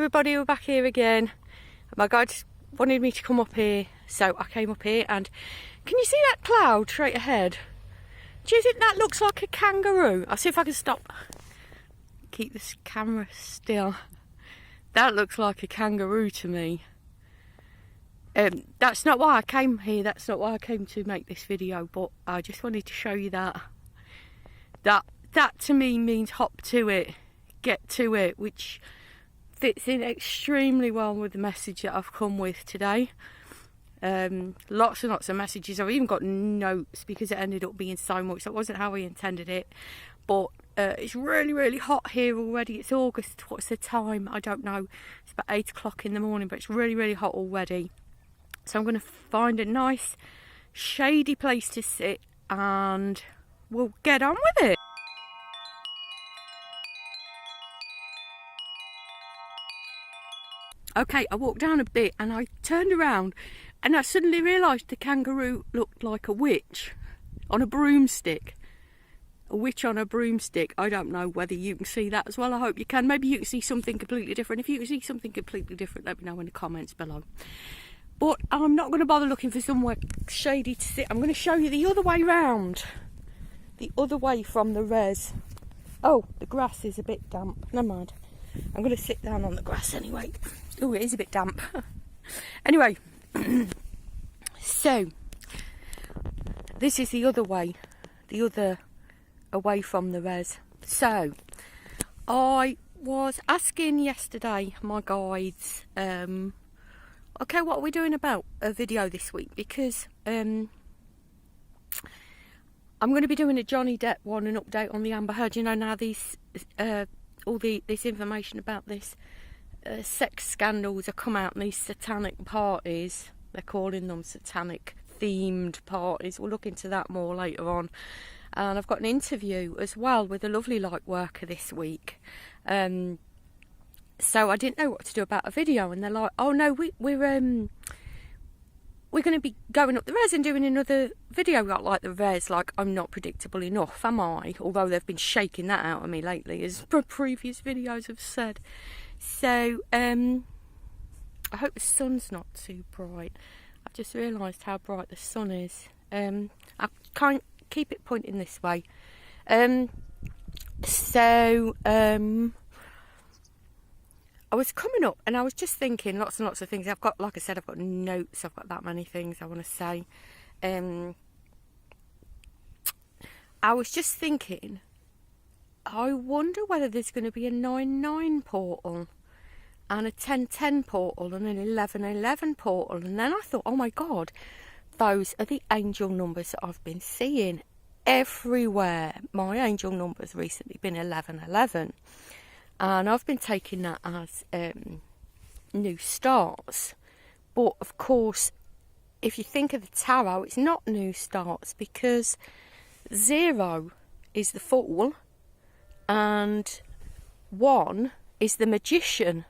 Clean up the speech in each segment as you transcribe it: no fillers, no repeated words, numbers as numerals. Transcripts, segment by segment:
everybody, we're back here again. My guide wanted me to come up here, so I came up here. And can you see that cloud straight ahead? Do you think that looks like a kangaroo? I'll see if I can stop, keep this camera still. That looks like a kangaroo to me. That's not why I came here, that's not why I came to make this video, but I just wanted to show you that to me means hop to it, get to it, which fits in extremely well with the message that I've come with today. Lots and lots of messages. I've even got notes because it ended up being so much. That wasn't how we intended it, but it's really hot here already. It's August. What's the time? I don't know. It's about 8 o'clock in the morning, but it's really hot already. So I'm going to find a nice shady place to sit and we'll get on with it. Okay, I walked down a bit and I turned around and I suddenly realised the kangaroo looked like a witch on a broomstick. A witch on a broomstick. I don't know whether you can see that as well. I hope you can. Maybe you can see something completely different. If you can see something completely different, let me know in the comments below. But I'm not going to bother looking for somewhere shady to sit. I'm going to show you the other way round. The other way from the res. Oh, the grass is a bit damp. Never mind. I'm going to sit down on the grass anyway. Oh, it is a bit damp. Anyway, so this is the other way. The other away from the res. So I was asking yesterday my guides, okay, what are we doing about a video this week? Because I'm going to be doing a Johnny Depp one, an update on the Amber Heard. You know, now these this information about this sex scandals have come out, and these satanic parties, they're calling them satanic themed parties. We'll look into that more later on. And I've got an interview as well with a lovely Lightworker this week. So I didn't know what to do about a video, and they're like, "Oh no, we're going to be going up the res and doing another video like the res." Like, I'm not predictable enough, am I? Although they've been shaking that out of me lately, as previous videos have said. So I hope the sun's not too bright. I've just realised how bright the sun is. I can't keep it pointing this way. I was coming up and I was just thinking lots and lots of things. I've got, like I said, I've got notes. I've got that many things I want to say. I was just thinking, I wonder whether there's going to be a 9-9 portal and a 10-10 portal and an 11-11 portal. And then I thought, oh my God, those are the angel numbers that I've been seeing everywhere. My angel number's recently been 11-11. And I've been taking that as new starts. But of course, if you think of the tarot, it's not new starts, because 0 is the Fool and 1 is the Magician,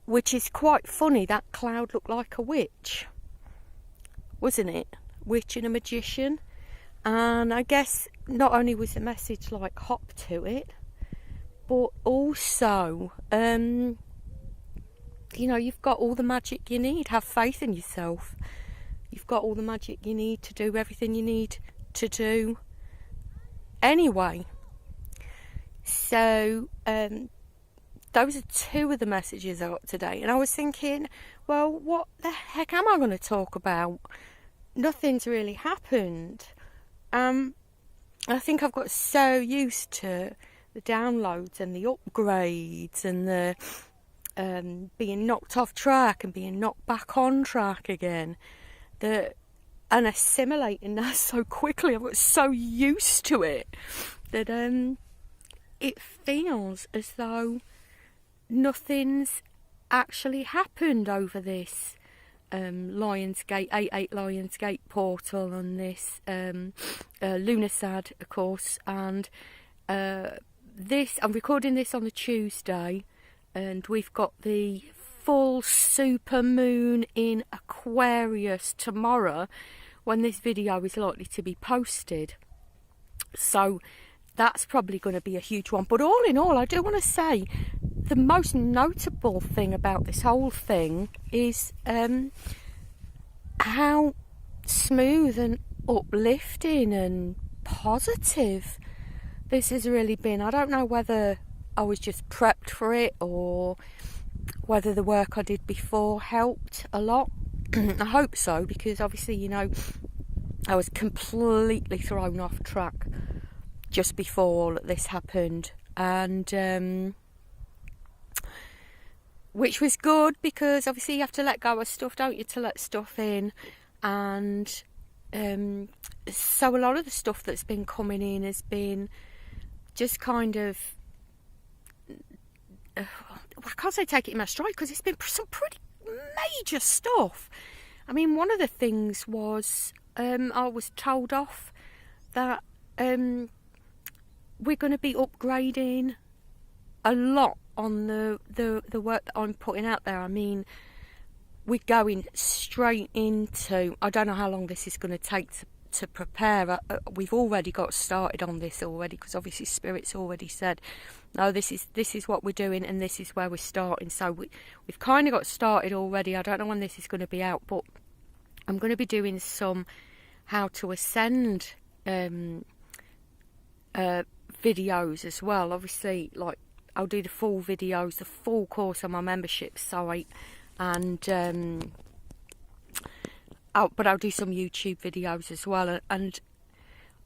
which is quite funny. That cloud looked like a witch, wasn't it? Witch and a magician. And I guess not only was the message like hop to it, but also, you know, you've got all the magic you need. Have faith in yourself. You've got all the magic you need to do everything you need to do anyway. So, those are 2 of the messages I got today. And I was thinking, well, what the heck am I going to talk about? Nothing's really happened. I think I've got so used to the downloads and the upgrades and the being knocked off track and being knocked back on track again, and assimilating that so quickly. I've got so used to it that it feels as though nothing's actually happened over this Lionsgate 88 Lionsgate portal and this Lunasad, of course. And I'm recording this on the Tuesday, and we've got the full super moon in Aquarius tomorrow when this video is likely to be posted. So that's probably going to be a huge one. But all in all, I do want to say the most notable thing about this whole thing is how smooth and uplifting and positive this has really been. I don't know whether I was just prepped for it or whether the work I did before helped a lot. I hope so, because obviously, you know, I was completely thrown off track just before all of this happened, and which was good, because obviously you have to let go of stuff, don't you, to let stuff in. And so a lot of the stuff that's been coming in has been just kind of, I can't say take it in my stride, because it's been some pretty major stuff. I mean, one of the things was I was told off that we're going to be upgrading a lot on the work that I'm putting out there. I mean, we're going straight into, I don't know how long this is going to take to prepare. We've already got started on this already, because obviously Spirit's already said, no, this is what we're doing and this is where we're starting. So we've kind of got started already. I don't know when this is going to be out, but I'm going to be doing some how to ascend videos as well. Obviously, like, I'll do the full videos, the full course on my membership site, and but I'll do some YouTube videos as well. And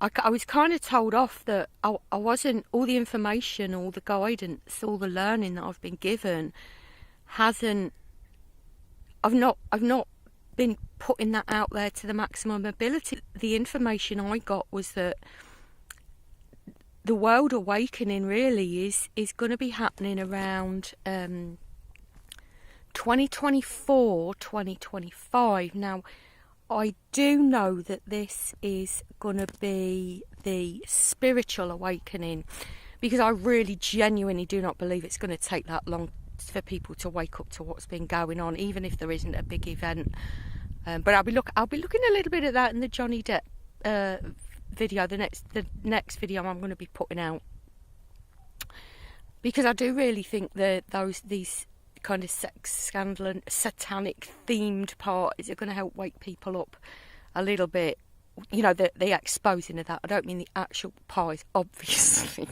I was kind of told off that I wasn't, all the information, all the guidance, all the learning that I've been given I've not been putting that out there to the maximum ability. The information I got was that the world awakening really is going to be happening around 2024, 2025. Now, I do know that this is going to be the spiritual awakening, because I really genuinely do not believe it's going to take that long for people to wake up to what's been going on, even if there isn't a big event. But I'll be looking a little bit at that in the Johnny Depp video, the next video I'm going to be putting out, because I do really think that these kind of sex scandal and satanic themed parties are going to help wake people up a little bit. You know, the exposing of that. I don't mean the actual parties, obviously.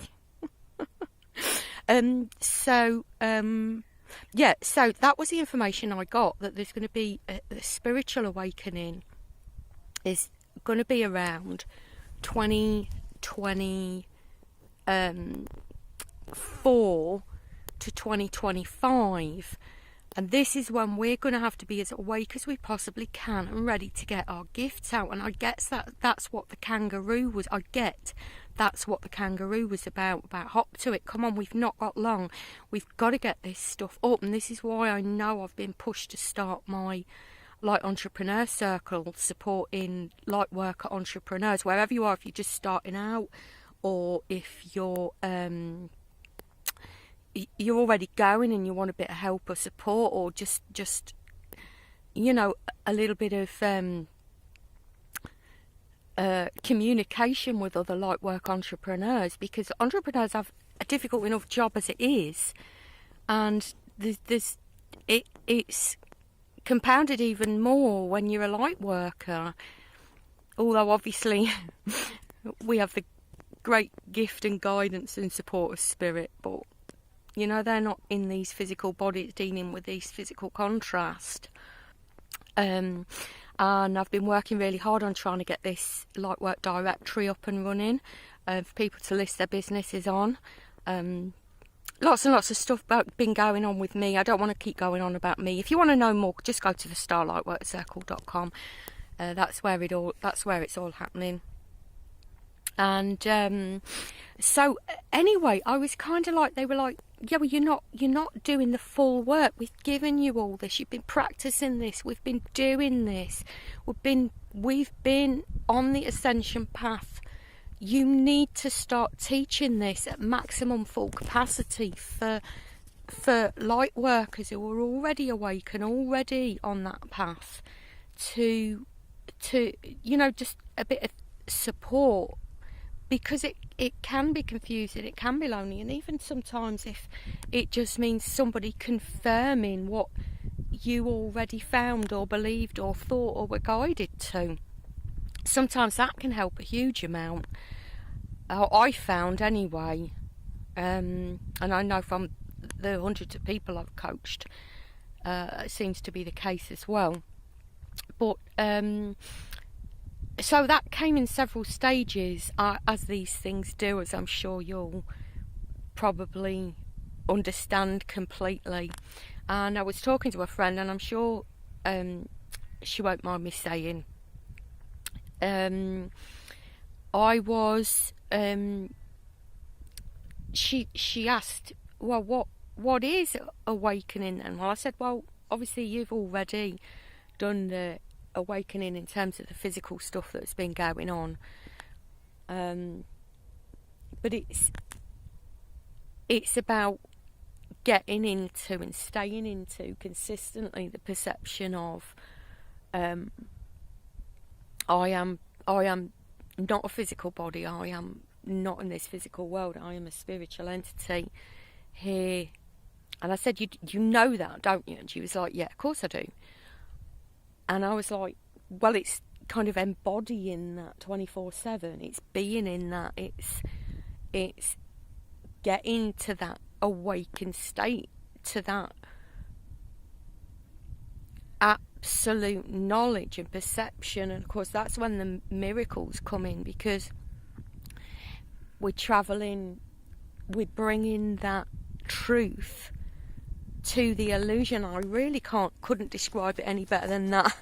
So that was the information I got, that there's going to be the spiritual awakening is going to be around 2024 to 2025, and this is when we're going to have to be as awake as we possibly can and ready to get our gifts out. And I guess that's what the kangaroo was. That's what the kangaroo was about hop to it, come on, we've not got long, we've got to get this stuff up. And this is why I know I've been pushed to start my Light Entrepreneur Circle, supporting Lightworker entrepreneurs, wherever you are, if you're just starting out, or if you're already going and you want a bit of help or support, or just you know, a little bit of communication with other Lightwork entrepreneurs, because entrepreneurs have a difficult enough job as it is, and it's compounded even more when you're a light worker. Although obviously we have the great gift and guidance and support of Spirit, but you know, they're not in these physical bodies dealing with these physical contrast. And I've been working really hard on trying to get this Lightwork directory up and running for people to list their businesses on. Lots and lots of stuff been going on with me. I don't want to keep going on about me. If you want to know more, just go to the starlightworkcircle.com. That's where it's all happening. And so anyway, I was kind of like, they were like, yeah, well, you're not doing the full work. We've given you all this. You've been practicing this. We've been doing this. We've been on the ascension path. You need to start teaching this at maximum full capacity for light workers who are already awake and already on that path to you know, just a bit of support, because it can be confusing, it can be lonely, and even sometimes if it just means somebody confirming what you already found or believed or thought or were guided to, sometimes that can help a huge amount. I found anyway, and I know from the hundreds of people I've coached, it seems to be the case as well. But so that came in several stages, as these things do, as I'm sure you'll probably understand completely. And I was talking to a friend, and I'm sure she won't mind me saying, I was she asked, well, what is awakening then? Well, I said, well, obviously you've already done the awakening in terms of the physical stuff that's been going on, but it's about getting into and staying into consistently the perception of I am not a physical body, I am not in this physical world, I am a spiritual entity here. And I said, you know that, don't you? And she was like, yeah, of course I do. And I was like, well, it's kind of embodying that 24/7. It's being in that. It's getting to that awakened state, to that absolute knowledge and perception. And of course, that's when the miracles come in, because we're traveling, we're bringing that truth to the illusion. I really couldn't describe it any better than that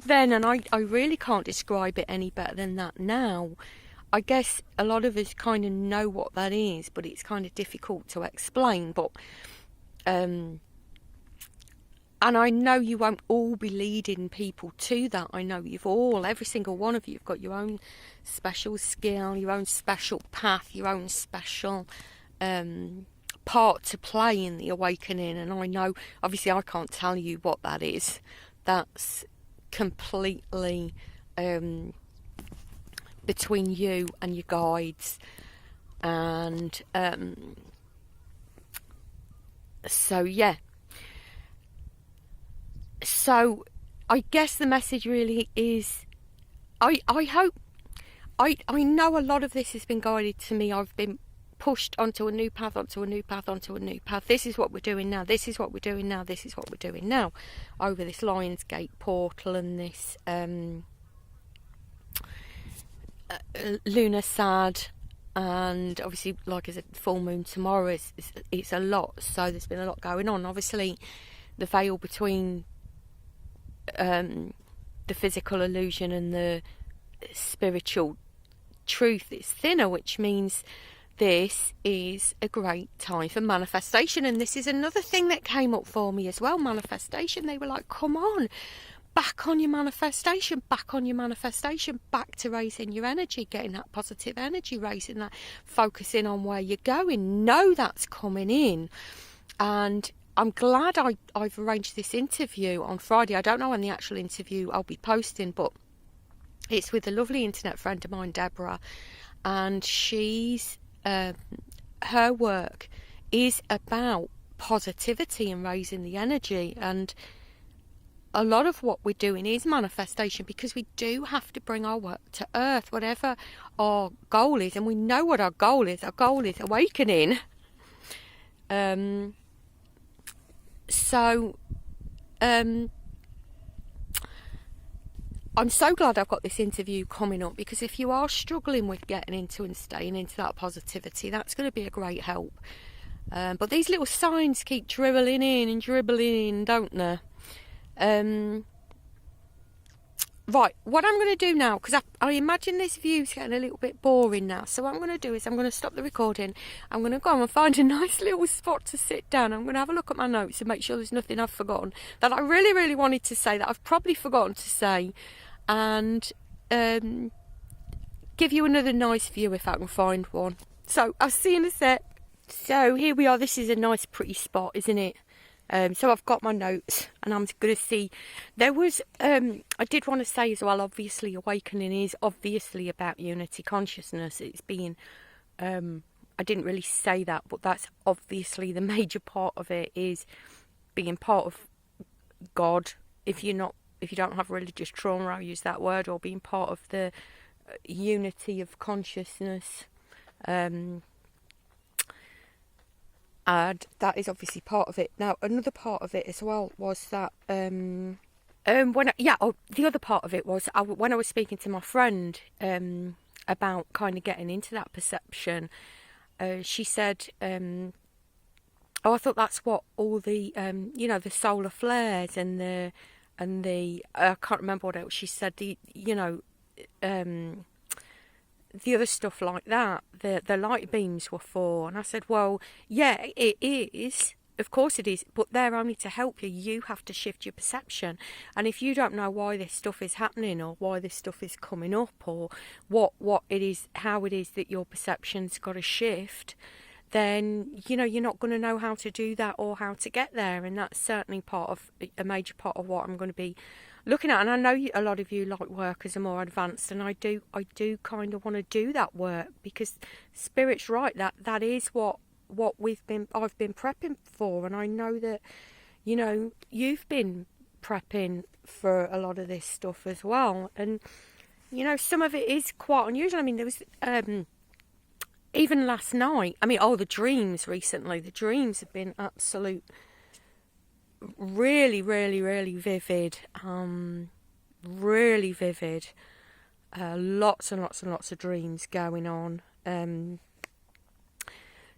then, and I really can't describe it any better than that now. I guess a lot of us kind of know what that is, but it's kind of difficult to explain. But and I know you won't all be leading people to that. I know every single one of you have got your own special skill, your own special path, your own special part to play in the awakening. And I know, obviously, I can't tell you what that is. That's completely between you and your guides. And so yeah, so I guess the message really is, I hope, I know a lot of this has been guided to me. I've been pushed onto a new path, onto a new path, onto a new path. This is what we're doing now, this is what we're doing now, this is what we're doing now, over this Lionsgate portal and this lunar sad. And obviously, like I said, full moon tomorrow, it's a lot. So there's been a lot going on. Obviously, the veil between the physical illusion and the spiritual truth is thinner, which means this is a great time for manifestation. And this is another thing that came up for me as well, manifestation. They were like, come on, back on your manifestation, back on your manifestation, back to raising your energy, getting that positive energy, raising that, focusing on where you're going. Know that's coming in. And I'm glad I've arranged this interview on Friday. I don't know when the actual interview I'll be posting, but it's with a lovely internet friend of mine, Deborah, and she's her work is about positivity and raising the energy. And a lot of what we're doing is manifestation, because we do have to bring our work to earth, whatever our goal is. And we know what our goal is. Our goal is awakening. So I'm so glad I've got this interview coming up, because if you are struggling with getting into and staying into that positivity, that's going to be a great help. But these little signs keep dribbling in, don't they? Right, what I'm going to do now, because I imagine this view's getting a little bit boring now, so what I'm going to do is I'm going to stop the recording. I'm going to go and find a nice little spot to sit down. I'm going to have a look at my notes and make sure there's nothing I've forgotten that I really, really wanted to say, that I've probably forgotten to say, and give you another nice view if I can find one. So I'll see you in a sec. So here we are. This is a nice pretty spot, isn't it? So I've got my notes, and I'm going to see. There was, I did want to say as well, obviously awakening is obviously about unity consciousness. It's being, I didn't really say that, but that's obviously the major part of it, is being part of God. If you don't have religious trauma, I'll use that word, or being part of the unity of consciousness. And that is obviously part of it. Now, another part of it as well was that the other part of it was when I was speaking to my friend about kind of getting into that perception. She said, "Oh, I thought that's what all the the solar flares and the I can't remember what else she said. The other stuff like that, the light beams were for." And I said, well, yeah, it is. Of course it is, but they're only to help you. You have to shift your perception. And if you don't know why this stuff is happening, or why this stuff is coming up, or what it is, how it is that your perception's got to shift, then you're not going to know how to do that or how to get there. And that's certainly a major part of what I'm going to be looking at. And I know a lot of you light workers are more advanced, and I do kind of want to do that work, because Spirit's right, that is what I've been prepping for. And I know that you've been prepping for a lot of this stuff as well. And some of it is quite unusual. I mean, there was even last night, the dreams recently, the dreams have been absolute, really, really, really vivid. Really vivid. Lots and lots and lots of dreams going on.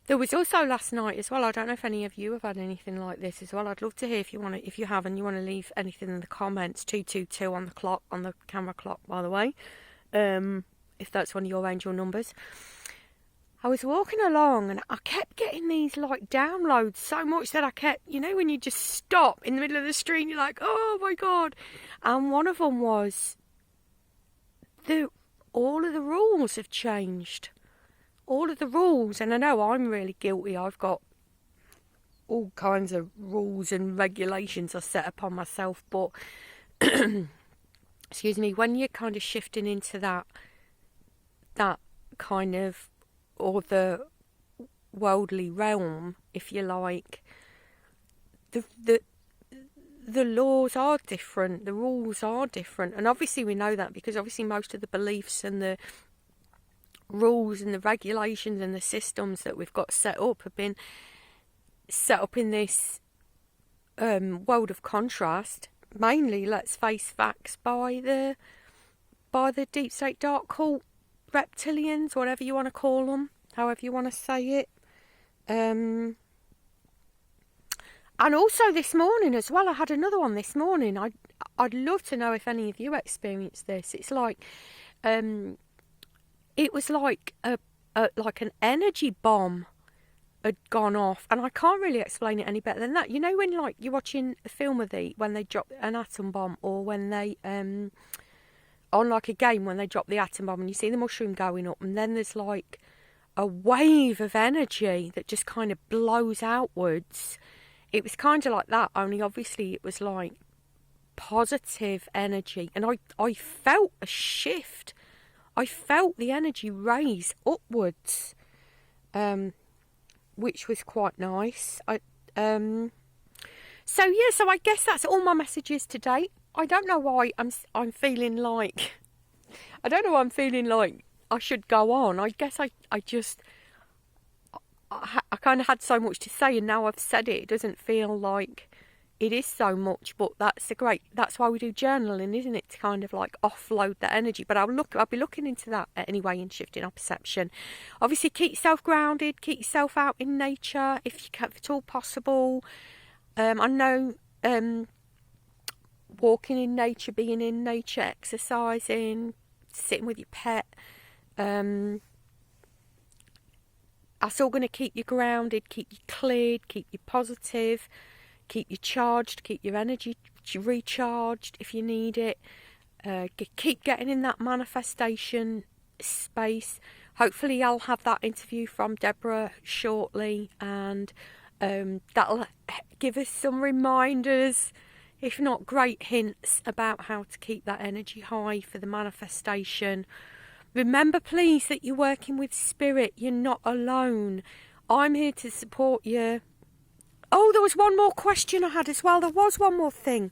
There was also last night as well, I don't know if any of you have had anything like this as well. I'd love to hear if you have, and you want to leave anything in the comments. 222 on the clock, on the camera clock, by the way, if that's one of your angel numbers. I was walking along and I kept getting these like downloads so much that I kept, when you just stop in the middle of the street and you're like, oh my God. And one of them was all of the rules have changed. All of the rules. And I know I'm really guilty. I've got all kinds of rules and regulations I set upon myself. But, excuse me, when you're kind of shifting into that kind of, or the worldly realm, if you like, the laws are different, the rules are different. And obviously we know that, because obviously most of the beliefs and the rules and the regulations and the systems that we've got set up have been set up in this world of contrast, mainly, let's face facts, by the deep state dark cult reptilians, whatever you want to call them, however you want to say it. And also this morning as well, I had another one this morning. I'd love to know if any of you experienced this. It's like it was like like an energy bomb had gone off, and I can't really explain it any better than that. When like you're watching a film when they drop an atom bomb, or when they on like a game when they drop the atom bomb and you see the mushroom going up, and then there's like a wave of energy that just kind of blows outwards. It was kind of like that, only obviously it was like positive energy. And I felt a shift. I felt the energy raise upwards, which was quite nice. So I guess that's all my messages today. I don't know why I'm feeling like, I don't know why I'm feeling like I should go on. I guess I kind of had so much to say, and now I've said it. It doesn't feel like it is so much, but that's why we do journaling, isn't it? To kind of like offload that energy. But I'll be looking into that anyway, in shifting our perception. Obviously, keep yourself grounded, keep yourself out in nature if at all possible. I know walking in nature, being in nature, exercising, sitting with your pet, that's all going to keep you grounded, keep you cleared, keep you positive, keep you charged, keep your energy recharged if you need it. Keep getting in that manifestation space. Hopefully I'll have that interview from Deborah shortly, and That'll give us some reminders, if not great hints, about how to keep that energy high for the manifestation. Remember, please, that you're working with spirit. You're not alone. I'm here to support you. Oh, there was one more question I had as well. There was one more thing.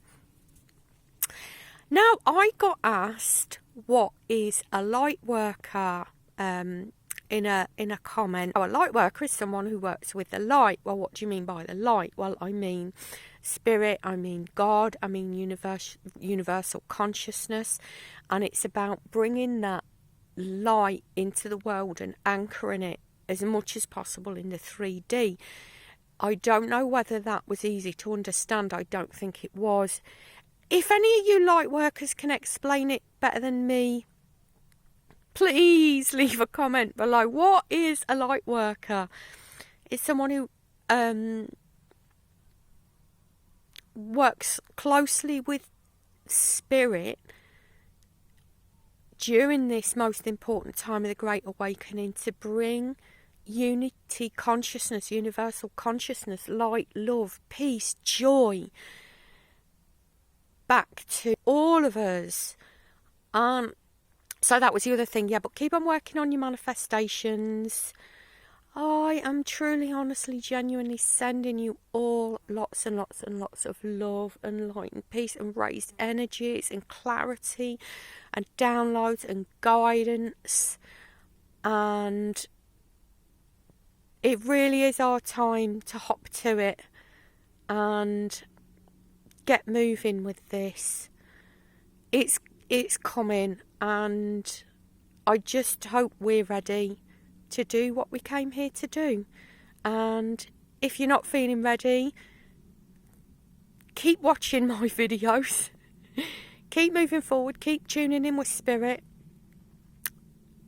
Now, I got asked, what is a light worker, in a comment. Oh, a light worker is someone who works with the light. Well, what do you mean by the light? Well, I mean spirit, I mean God, I mean universal consciousness, and it's about bringing that light into the world and anchoring it as much as possible in the 3D. I don't know whether that was easy to understand. I don't think it was. If any of you light workers can explain it better than me, please leave a comment below. What is a light worker? It's someone who works closely with spirit during this most important time of the Great Awakening to bring unity consciousness, universal consciousness, light, love, peace, joy back to all of us. So that was the other thing. Yeah, but keep on working on your manifestations. I am truly, honestly, genuinely sending you all lots and lots and lots of love and light and peace and raised energies and clarity and downloads and guidance. And it really is our time to hop to it and get moving with this. It's coming, and I just hope we're ready to do what we came here to do. And if you're not feeling ready, keep watching my videos. Keep moving forward, keep tuning in with spirit.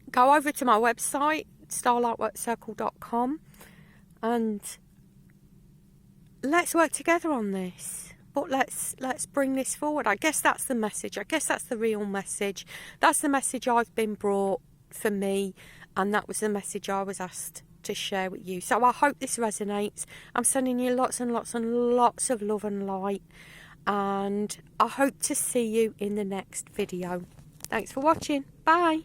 Go over to my website, starlightworkcircle.com, and let's work together on this. But let's bring this forward. I guess that's the message. I guess that's the real message. That's the message I've been brought for me, and that was the message I was asked to share with you. So I hope this resonates. I'm sending you lots and lots and lots of love and light, and I hope to see you in the next video. Thanks for watching. Bye.